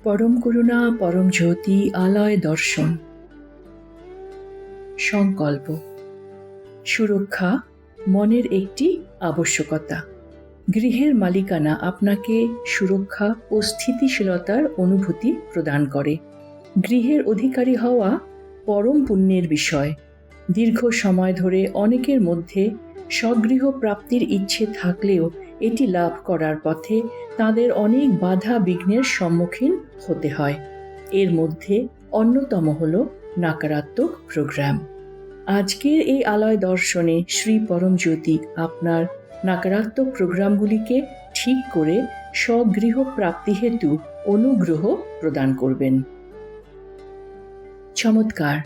পরম করুণা পরম জ্যোতি আলয় দর্শন। সংকল্প। সুরক্ষা মনের একটি আবশ্যকতা। গৃহের মালিকানা আপনাকে সুরক্ষা ও স্থিতিশীলতার অনুভূতি প্রদান করে। গৃহের অধিকারী হওয়া পরম পুণ্যের বিষয়। দীর্ঘ সময় ধরে অনেকের মধ্যে স্বগৃহ প্রাপ্তির ইচ্ছে থাকলেও এটি লাভ করার পথে তাদের অনেক বাধা বিঘ্নের সম্মুখীন হতে হয়। এর মধ্যে অন্যতম হল নাকারাত্মক প্রোগ্রাম। আজকের এই আলয় দর্শনে শ্রী পরমজ্যোতি আপনার নাকারাত্মক প্রোগ্রামগুলিকে ঠিক করে স্বগৃহ প্রাপ্তি হেতু অনুগ্রহ প্রদান করবেন। চমৎকার।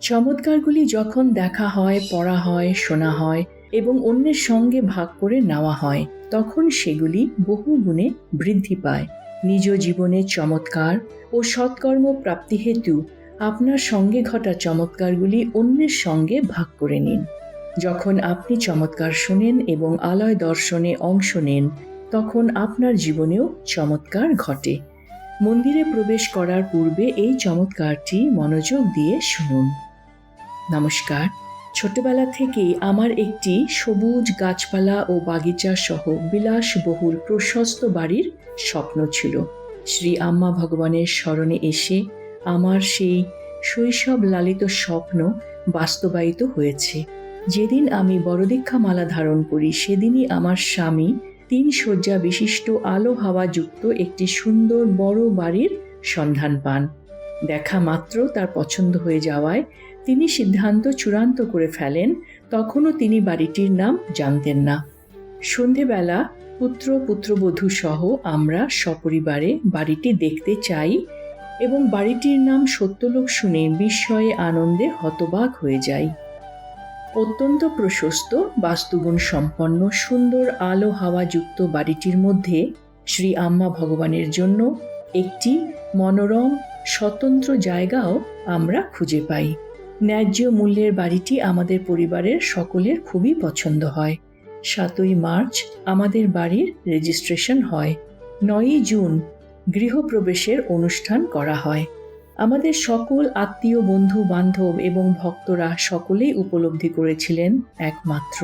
চমৎকারগুলি যখন দেখা হয়, পড়া হয়, শোনা হয় এবং অন্যের সঙ্গে ভাগ করে নেওয়া হয়, তখন সেগুলি বহু গুণে বৃদ্ধি পায়। নিজ জীবনে চমৎকার ও সৎকর্ম প্রাপ্তি হেতু আপনার সঙ্গে ঘটা চমৎকারগুলি অন্যের সঙ্গে ভাগ করে নিন। যখন আপনি চমৎকার শোনেন এবং আলয় দর্শনে অংশ নেন, তখন আপনার জীবনেও চমৎকার ঘটে। মন্দিরে প্রবেশ করার পূর্বে এই চমৎকারটি মনোযোগ দিয়ে শুনুন। নমস্কার। ছোটবেলা থেকেই আমার একটি সবুজ গাছপালা ও বাগিচা সহ বিলাসবহুল প্রশস্ত বাড়ির স্বপ্ন ছিল। শ্রী আম্মা ভগবানের শরণে এসে আমার সেই শৈশব লালিত স্বপ্ন বাস্তবায়িত হয়েছে। যেদিন আমি বড়দীক্ষা মালা ধারণ করি, সেদিনই আমার স্বামী 3 শয্যা বিশিষ্ট আলো হাওয়াযুক্ত একটি সুন্দর বড় বাড়ির সন্ধান পান। দেখা মাত্র তার পছন্দ হয়ে যাওয়ায় তিনি সিদ্ধান্ত চূড়ান্ত করে ফেলেন। তখনও তিনি বাড়িটির নাম জানতেন না। সন্ধেবেলা পুত্র পুত্রবধূ সহ আমরা সপরিবারে বাড়িটি দেখতে চাই এবং বাড়িটির নাম সত্যলোক শুনে বিস্ময়ে আনন্দে হতবাক হয়ে যাই। অত্যন্ত প্রশস্ত, বাস্তুগুণ সম্পন্ন, সুন্দর আলো হাওয়াযুক্ত বাড়িটির মধ্যে শ্রী আম্মা ভগবানের জন্য একটি মনোরম স্বতন্ত্র জায়গাও আমরা খুঁজে পাই। ন্যায্য মূল্যের বাড়িটি আমাদের পরিবারের সকলের খুবই পছন্দ হয়। 7ই মার্চ আমাদের বাড়ির রেজিস্ট্রেশন হয়। 9ই জুন গৃহপ্রবেশের অনুষ্ঠান করা হয়। আমাদের সকল আত্মীয়, বন্ধু বান্ধব এবং ভক্তরা সকলেই উপলব্ধি করেছিলেন একমাত্র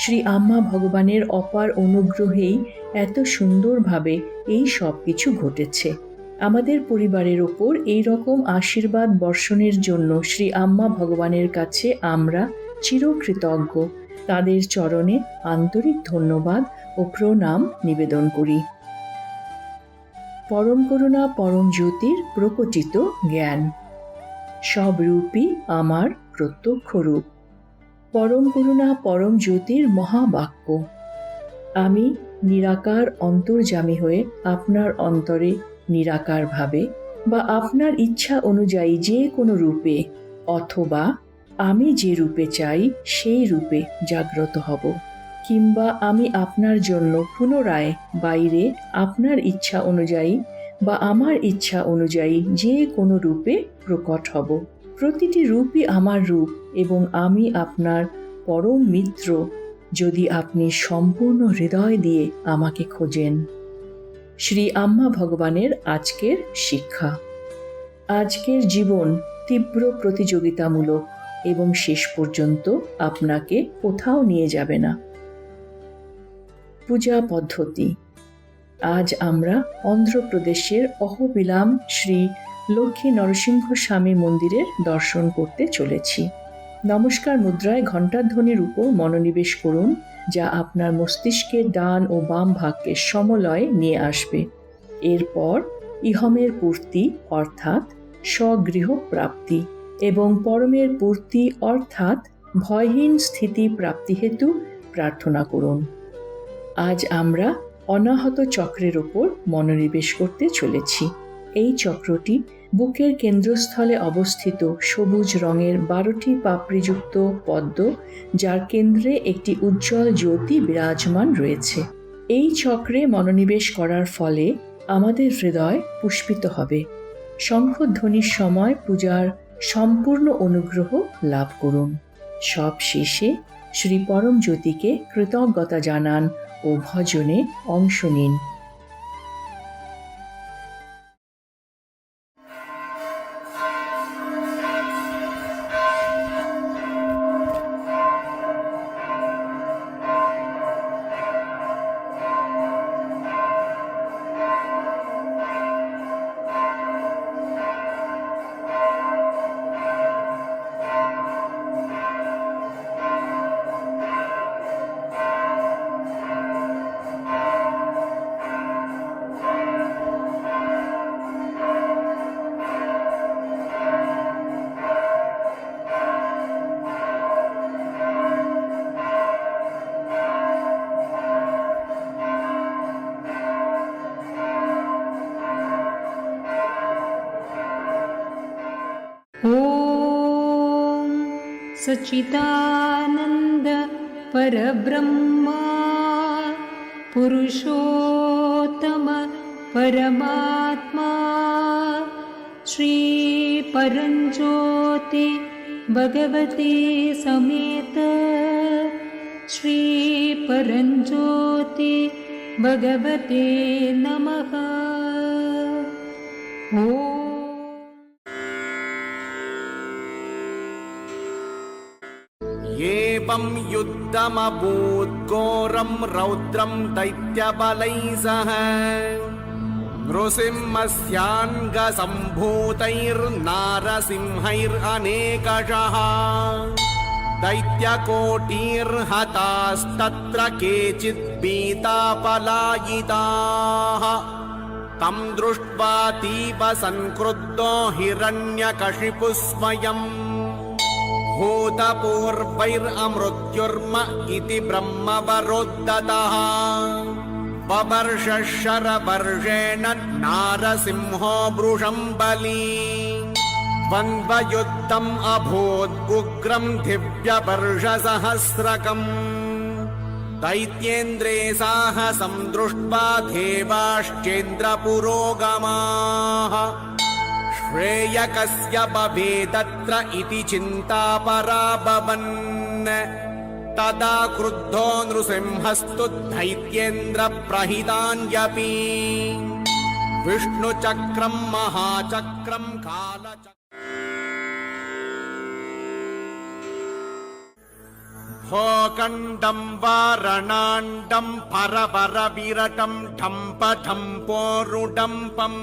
শ্রী আম্মা ভগবানের অপার অনুগ্রহেই এত সুন্দরভাবে এই সব কিছু ঘটেছে। আমাদের পরিবারের ওপর এই রকম আশীর্বাদ বর্ষণের জন্য শ্রী আম্মা ভগবানের কাছে আমরা চিরকৃতজ্ঞ। তাদের চরণে আন্তরিক ধন্যবাদ ও প্রণাম নিবেদন করি। পরম করুণা পরম জ্যোতির প্রকটিত জ্ঞান। সব রূপই আমার প্রত্যক্ষ রূপ। পরম করুণা পরম জ্যোতির মহাবাক্য। আমি নিরাকার অন্তর্যামী হয়ে আপনার অন্তরে নিরাকার ভাবে বা আপনার ইচ্ছা অনুযায়ী যে কোনো রূপে অথবা আমি যে রূপে চাই সেই রূপে জাগ্রত হব, কিংবা আমি আপনার জন্য পুনরায় বাইরে আপনার ইচ্ছা অনুযায়ী বা আমার ইচ্ছা অনুযায়ী যে কোনো রূপে প্রকট হব। প্রতিটি রূপই আমার রূপ এবং আমি আপনার পরম মিত্র, যদি আপনি সম্পূর্ণ হৃদয় দিয়ে আমাকে খোঁজেন। শ্রী আম্মা ভগবানের আজকের শিক্ষা। আজকের জীবন তীব্র প্রতিযোগিতামূলক এবং শেষ পর্যন্ত আপনাকে কোথাও নিয়ে যাবে না। পূজা পদ্ধতি। আজ আমরা অন্ধ্রপ্রদেশের অহোবিলাম শ্রী লক্ষ্মী নরসিংহ স্বামী মন্দিরের দর্শন করতে চলেছি। নমস্কার মুদ্রায় ঘণ্টাধ্বনির উপর মনোনিবেশ করুন, যা আপনার মস্তিষ্কের ডান ও বাম ভাগকে সমলয়ে নিয়ে আসবে। এরপর ইহমের পূর্তি অর্থাৎ স্বগৃহ প্রাপ্তি এবং পরমের পূর্তি অর্থাৎ ভয়হীন স্থিতি প্রাপ্তি হেতু প্রার্থনা করুন। আজ আমরা অনাহত চক্রের ওপর মনোনিবেশ করতে চলেছি। এই চক্রটি বুকের কেন্দ্রস্থলে অবস্থিত সবুজ রঙের 12টি পাপড়িযুক্ত পদ্ম, যার কেন্দ্রে একটি উজ্জ্বল জ্যোতি বিরাজমান রয়েছে। এই চক্রে মনোনিবেশ করার ফলে আমাদের হৃদয় পুষ্পিত হবে। শঙ্খধ্বনির সময় পূজার সম্পূর্ণ অনুগ্রহ লাভ করুন। সব শেষে শ্রী পরম জ্যোতিকে কৃতজ্ঞতা জানান ও ভজনে অংশ নিন। ॐ सच्चिदानन्द परब्रह्मा पुरुषोत्तम परमात्मा श्री परञ्ज्योति भगवती समेत श्री परञ्ज्योति भगवते नमः। एवं युद्धमभूत् घोरं रौद्रं दैत्यबलैः सह नृसिंहस्याङ्गसम्भूतैर्नारसिंहैरनेकशः दैत्यकोटिर्हतास्तत्र केचित् भीता पलायिताः तं दृष्ट्वा तीव संक्रुद्धो हिरण्यकशिपुः स्वयम् भूतपूर्वैरमृत्युर्म इति ब्रह्मवरोद्धतः बबर्ष शरवर्षेण नारसिंहो वृषं बली द्वन्द्वयुद्धम् अभूत् उग्रं दिव्यवर्षसहस्रकम् दैत्येन्द्रे साहसं दृष्ट्वा देवाश्चेन्द्रपुरोगमाः श्रेयकस्य भवेदत्र इति चिन्तापराभवन् तदा क्रुद्धो नृसिंहस्तु दैत्येन्द्रप्रहितान्यपि विष्णुचक्रं महाचक्रं कालचक्रम् भोकण्डं वारणाण्डं परपरविरटं ढम्पढम्पोरुडम्पम्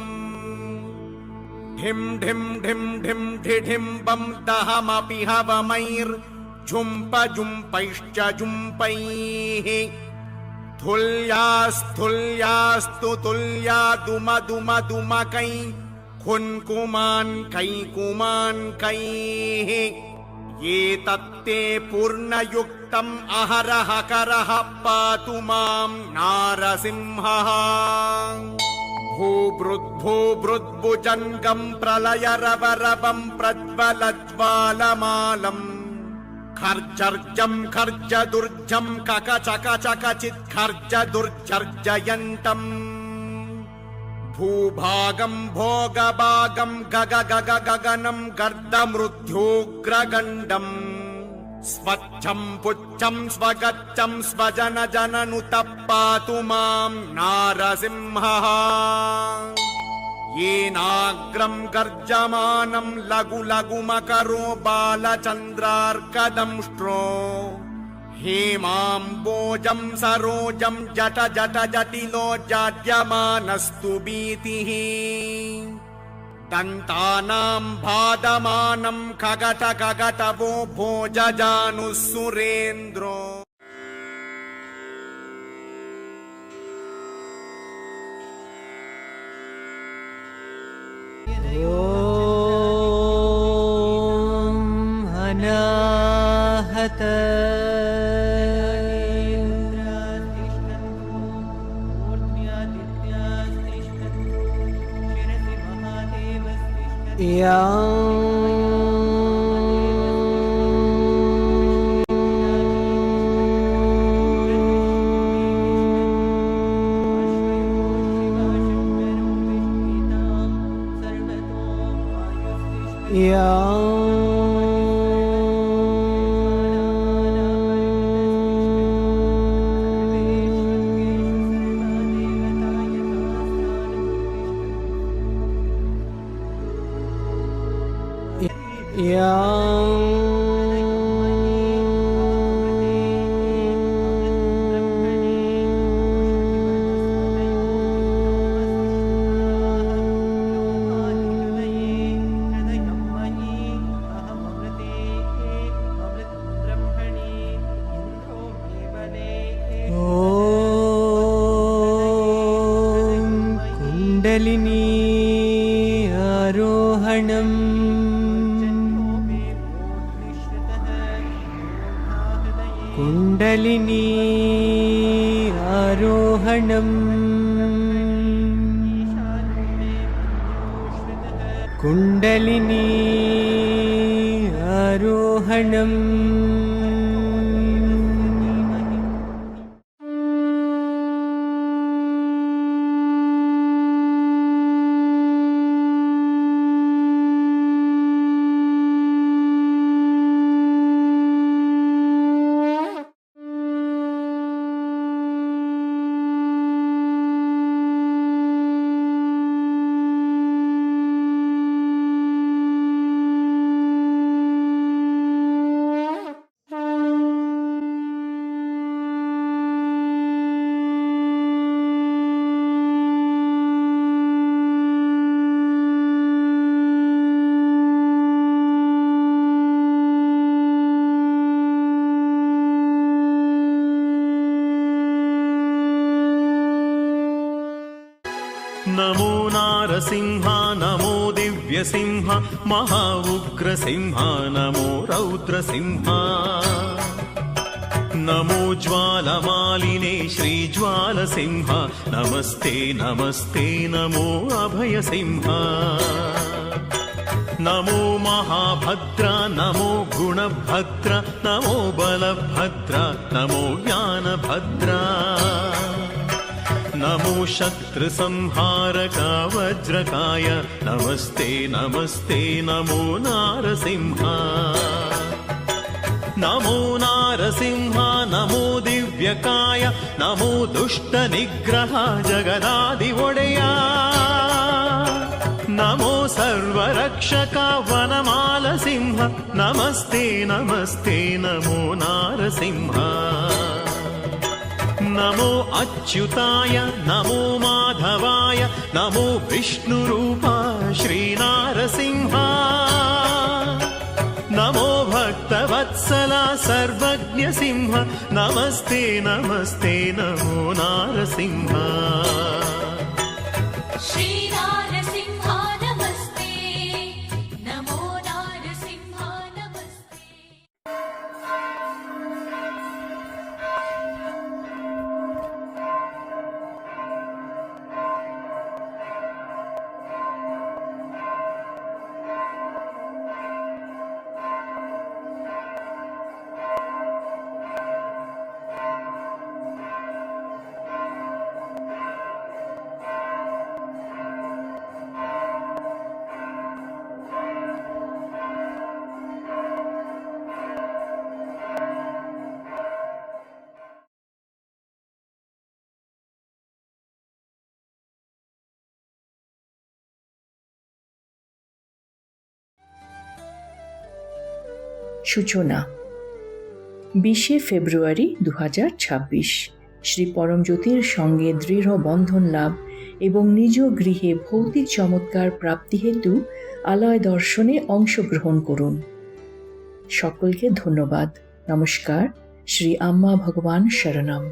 ढिं ढिं ढिं ढिं ढिढिम्बं दहमपि हवमैर्झुम्पझुम्पैश्च जुम्पैः तुल्यास्तुल्यास्तु तुल्यादुमदुमदुमकै कुन्कुमान् कैकुमान्कैः एतत्ते पूर्णयुक्तम् अहरः करः पातु मां नारसिंहः भूभृद्भुजङ्गम् प्रलयरवरवम् प्रज्वलज्वालमालम् खर्जर्जम् खर्जदुर्जम् ककचकचकचित् खर्जदुर्जर्जयन्तम् भूभागम् भोगभागम् गगनम् गर्दमृत्युग्रगण्डम् स्वच्छं पुच्छं स्वगच्छं स्वजनजननुतः पातु मां नारसिंहः येनाग्रं गर्जमानं लघु लघुमकरो बालचन्द्रार्कदंष्ट्रो हेमाम्बोजं सरोजं जट जट जटिलो जाड्यमानस्तु भीतिः दन्तानां भादमानं खगट खगटवो भोजजानुः सुरेन्द्रो ॐ अनाहत कुण्डलिनी आरोहणम् कुण्डलिनी आरोहणम् कुण्डलिनी आरोहणम् नमो नारसिंह नमो दिव्यसिंह महा उग्रसिंह नमो रौद्रसिंह नमो ज्वालमालिने श्रीज्वालसिंह नमस्ते नमस्ते नमो अभयसिंह नमो महाभद्र नमो गुणभद्र नमो बलभद्र नमो ज्ञानभद्र नमो शत्रुसंहारक वज्रकाय नमस्ते नमस्ते नमो नारसिंह नमो नारसिंह नमो दिव्यकाय नमो दुष्टनिग्रह जगदादिवोडेया नमो सर्वरक्षक वनमालसिंह नमस्ते नमस्ते नमो नारसिंह नमो अच्युताय नमो माधवाय नमो विष्णुरूपा श्रीनारसिंह नमो भक्तवत्सला सर्वज्ञसिंह नमस्ते नमस्ते नमो नारसिंह श्रीनारसिंह नमस्ते नमो नारसिंह नमस्ते। সূচনা 20শে ফেব্রুয়ারি 2026 শ্রী পরমজ্যোতির সঙ্গে দৃঢ় বন্ধন লাভ এবং নিজ গৃহে ভৌতিক চমৎকার প্রাপ্তি হেতু আলয় দর্শনে অংশগ্রহণ করুন। সকলকে ধন্যবাদ। নমস্কার। শ্রী আম্মা ভগবান শরণম।